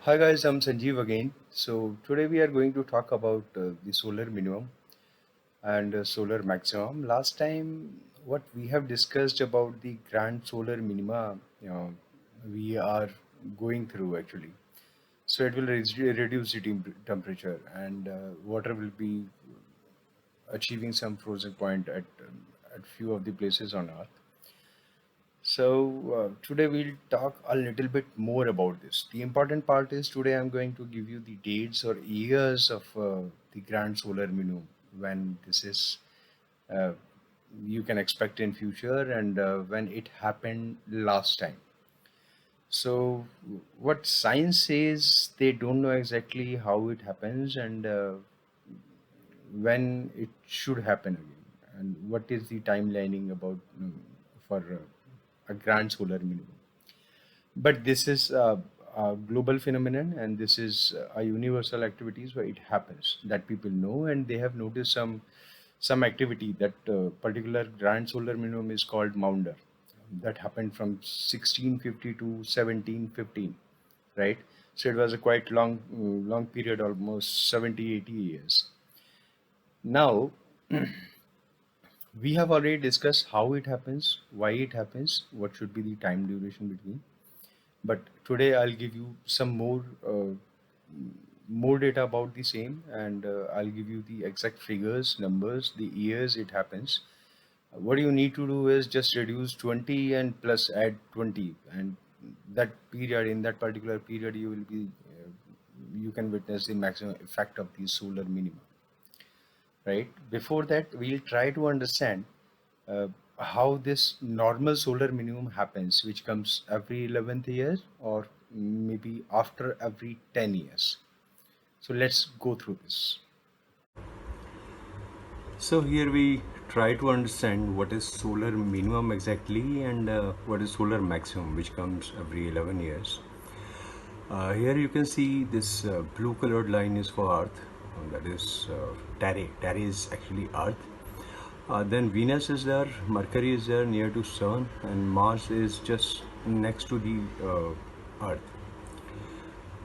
Hi guys, I'm Sanjeev again. So today we are going to talk about the solar minimum and solar maximum. Last time, what we have discussed about the grand solar minima, we are going through actually. So it will reduce the temperature and water will be achieving some frozen point at few of the places on Earth. So today we'll talk a little bit more about this. The important part is today I'm going to give you the dates or years of the grand solar minimum when this is uh, you can expect in future and when it happened last time. So what science says they don't know exactly how it happens and when it should happen again and what is the timelining about for a grand solar minimum. But this is a global phenomenon and this is a universal activities where it happens that people know and they have noticed some activity that particular grand solar minimum is called maunder that happened from 1650 to 1715, right? So it was a quite long period, almost 70-80 years. Now we have already discussed how it happens, why it happens, what should be the time duration between. But today I'll give you some more data about the same, and I'll give you the exact figures, numbers, the years it happens. What you need to do is just reduce 20 and plus add 20, and that period, in that particular period, you can witness the maximum effect of the solar minimum, right? Before that, we'll try to understand uh, how this normal solar minimum happens, which comes every 11th year or maybe after every 10 years. So let's go through this. So here we try to understand what is solar minimum exactly and what is solar maximum, which comes every 11 years. Here you can see this blue colored line is for Earth, that is Terre. Terre is actually Earth. Then Venus is there, Mercury is there near to Sun, and Mars is just next to the Earth.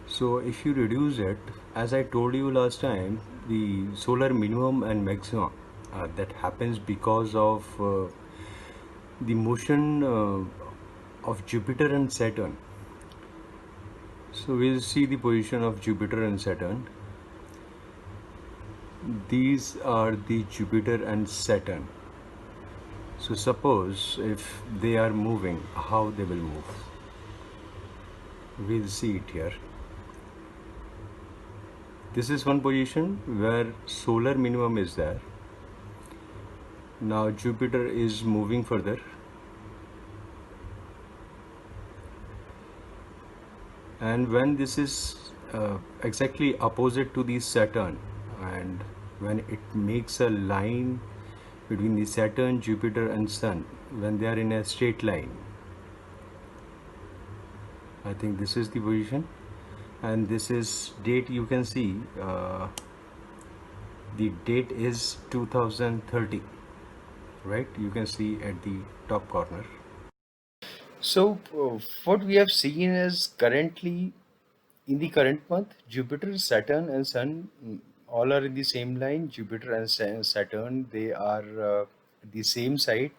So if you reduce it, as I told you last time, the solar minimum and maximum that happens because of the motion of Jupiter and Saturn. So we'll see the position of Jupiter and Saturn. These are the Jupiter and Saturn. So suppose if they are moving, how they will move. We'll see it here. This is one position where solar minimum is there. Now Jupiter is moving further, and when this is exactly opposite to the Saturn, and when it makes a line between the Saturn, Jupiter, and Sun, when they are in a straight line, I think this is the position, and this is date. You can see the date is 2030, right? You can see at the top corner. So, what we have seen is currently in the current month, Jupiter, Saturn, and Sun all are in the same line. Jupiter and Saturn, they are the same side.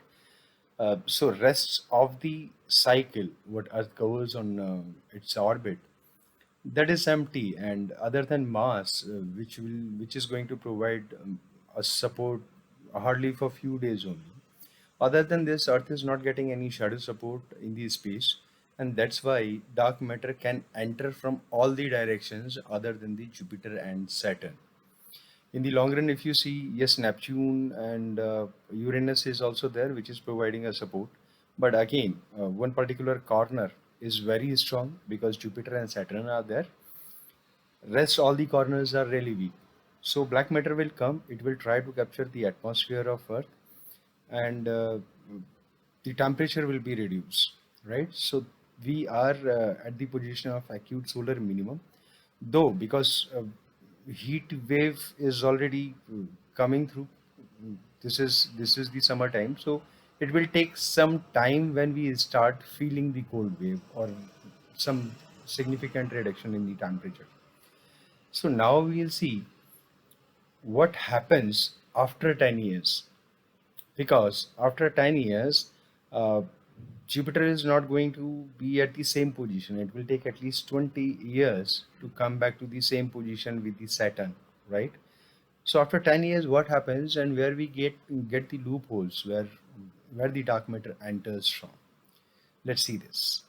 So, rest of the cycle, what Earth covers on its orbit, that is empty. And other than Mars, which is going to provide a support hardly for few days only. Other than this, Earth is not getting any shadow support in the space, and that's why dark matter can enter from all the directions other than the Jupiter and Saturn. In the long run, if you see, yes, Neptune and Uranus is also there, which is providing a support. But again, one particular corner is very strong because Jupiter and Saturn are there. Rest all the corners are really weak. So black matter will come. It will try to capture the atmosphere of Earth, and the temperature will be reduced, right? So we are at the position of acute solar minimum, though because heat wave is already coming through. This is the summertime, so it will take some time when we start feeling the cold wave or some significant reduction in the temperature. So now we'll see what happens after 10 years, because after 10 years, uh, Jupiter is not going to be at the same position. It will take at least 20 years to come back to the same position with the Saturn, right? So after 10 years, what happens, and where we get the loopholes where the dark matter enters from? Let's see this.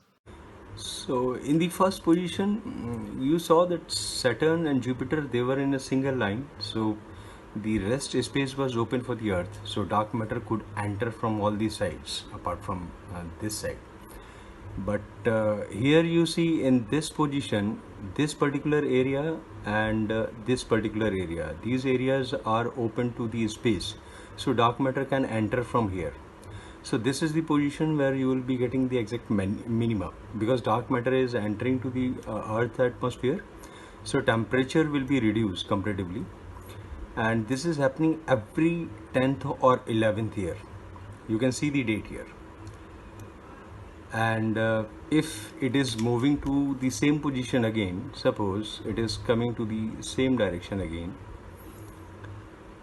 So in the first position, you saw that Saturn and Jupiter, they were in a single line. So the rest space was open for the Earth. So dark matter could enter from all the sides apart from this side. But here you see in this position, this particular area and this particular area, these areas are open to the space. So dark matter can enter from here. So this is the position where you will be getting the exact minima, because dark matter is entering to the Earth atmosphere. So temperature will be reduced comparatively, and this is happening every 10th or 11th year. You can see the date here. And if it is moving to the same position again, suppose it is coming to the same direction again,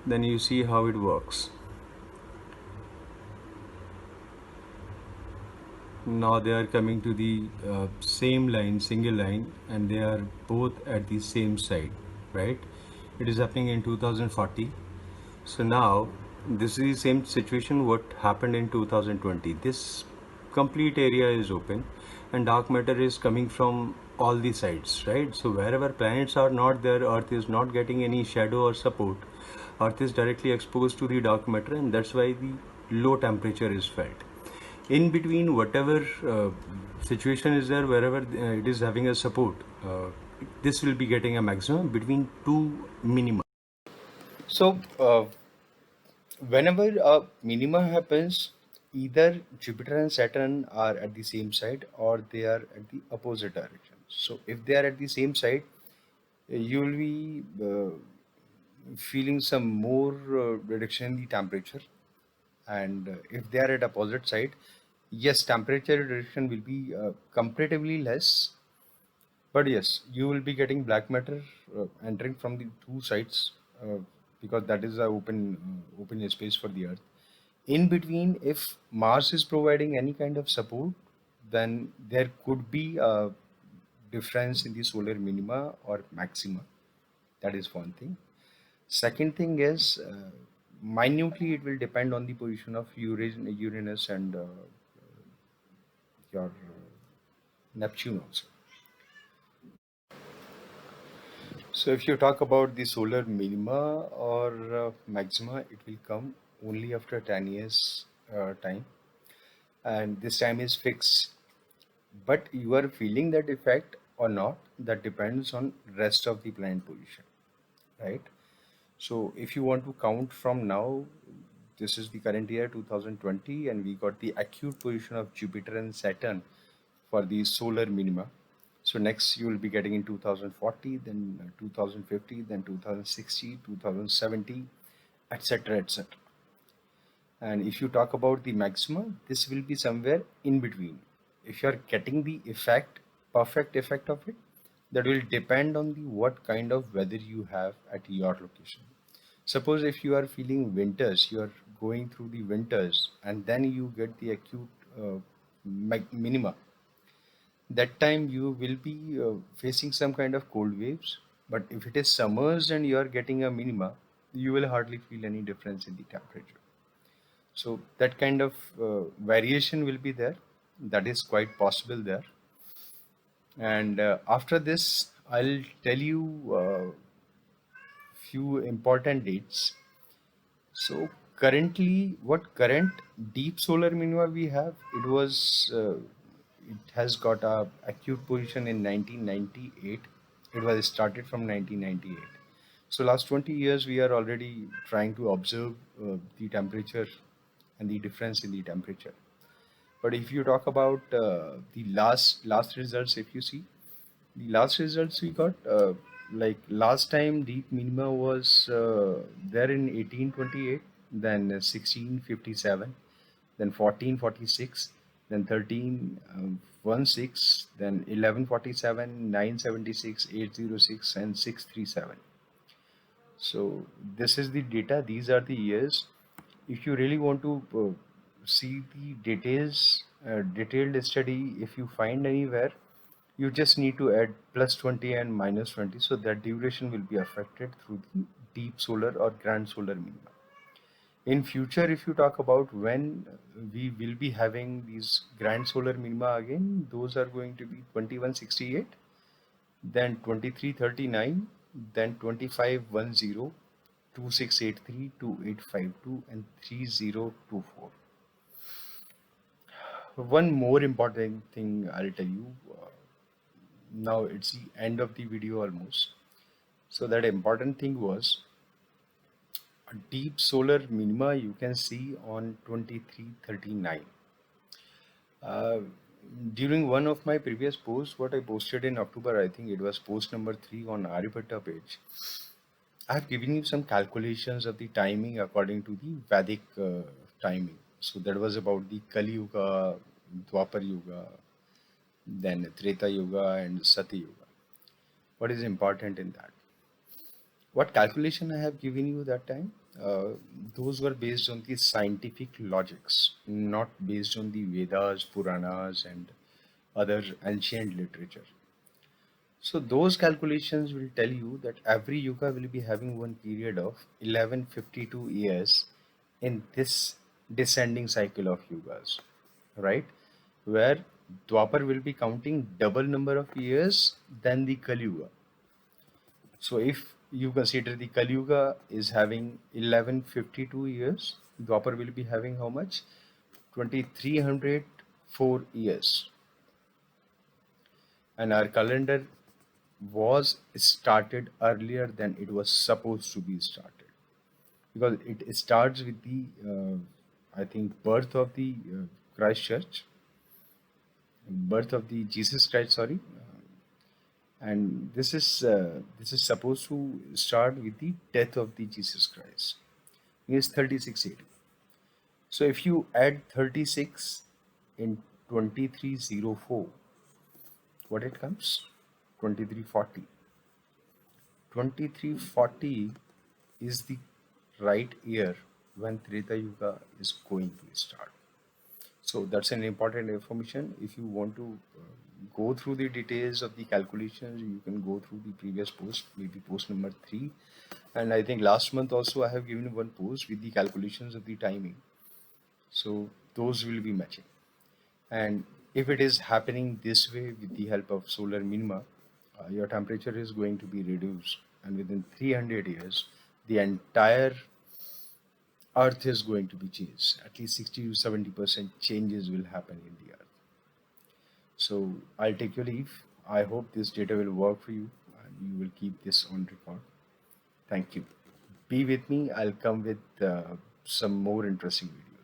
then you see how it works. Now they are coming to the same line, single line, and they are both at the same side, right? It is happening in 2040. So now this is the same situation what happened in 2020. This complete area is open and dark matter is coming from all the sides, right? So wherever planets are not there, Earth is not getting any shadow or support. Earth is directly exposed to the dark matter, and that's why the low temperature is felt. In between, whatever situation is there, wherever it is having a support, this will be getting a maximum between two minima. So whenever a minima happens, either Jupiter and Saturn are at the same side or they are at the opposite direction. So if they are at the same side, you will be feeling some more reduction in the temperature. And if they are at opposite side, yes, temperature reduction will be comparatively less, but yes, you will be getting black matter entering from the two sides, because that is a open space for the Earth. In between, if Mars is providing any kind of support, then there could be a difference in the solar minima or maxima. That is one thing. Second thing is, minutely it will depend on the position of Uranus and your Neptune also. So if you talk about the solar minima or maxima, it will come only after 10 years time, and this time is fixed. But you are feeling that effect or not, that depends on rest of the planet position, right? So if you want to count from now, this is the current year 2020, and we got the acute position of Jupiter and Saturn for the solar minima. So next you will be getting in 2040, then 2050, then 2060, 2070, etc., etc. And if you talk about the maxima, this will be somewhere in between. If you are getting the effect, perfect effect of it, that will depend on the what kind of weather you have at your location. Suppose if you are feeling winters, you are going through the winters, and then you get the acute minima. That time you will be facing some kind of cold waves. But if it is summers and you are getting a minima, you will hardly feel any difference in the temperature. So that kind of variation will be there. That is quite possible there. And after this, I'll tell you few important dates. So currently, what current deep solar minima we have? It has got a acute position in 1998. It was started from 1998. So last 20 years we are already trying to observe the temperature and the difference in the temperature. But if you talk about the last results, if you see the last results we got, like last time deep minima was there in 1828, then 1657, then 1446, then 13, 16, then 1147, 976, 806, and 637. So this is the data. These are the years. If you really want to see the detailed study, if you find anywhere, you just need to add plus 20 and minus 20, so that duration will be affected through the deep solar or grand solar minima. In future, if you talk about when we will be having these grand solar minima again, those are going to be 2168, then 2339, then 2510, 2683, 2852, and 3024. One more important thing I'll tell you. Now it's the end of the video almost. So that important thing was a deep solar minima you can see on 2339. Uh, During one of my previous posts, what I posted in October, I think it was post number 3 on Aryabhatta page. I have given you some calculations of the timing according to the Vedic timing. So that was about the Kali Yuga, Dwapar Yuga, then Treta Yuga, and Sati Yuga. What is important in that? What calculation I have given you that time? Uh, those were based on the scientific logics, not based on the Vedas, Puranas, and other ancient literature. So those calculations will tell you that every yuga will be having one period of 1152 years in this descending cycle of yugas, right? Where Dwapar will be counting double number of years than the Kali Yuga. So if you consider the Kali Yuga is having 1152 years, Dwapar will be having how much? 2304 years. And our calendar was started earlier than it was supposed to be started, because it starts with the I think birth of the Christ Church, birth of the Jesus Christ, sorry, and this is supposed to start with the death of the Jesus Christ. He is 3680. So if you add 36 in 2304, what it comes? 2340. 2340 is the right year when Treta Yuga is going to start. So that's an important information. If you want to go through the details of the calculations, you can go through the previous post, maybe post number 3. And I think last month also I have given one post with the calculations of the timing. So those will be matching. And if it is happening this way with the help of solar minima, your temperature is going to be reduced, and within 300 years, the entire Earth is going to be changed. At least 60 to 70% changes will happen in the Earth. So I'll take your leave. I hope this data will work for you and you will keep this on record. Thank you. Be with me. I'll come with some more interesting videos.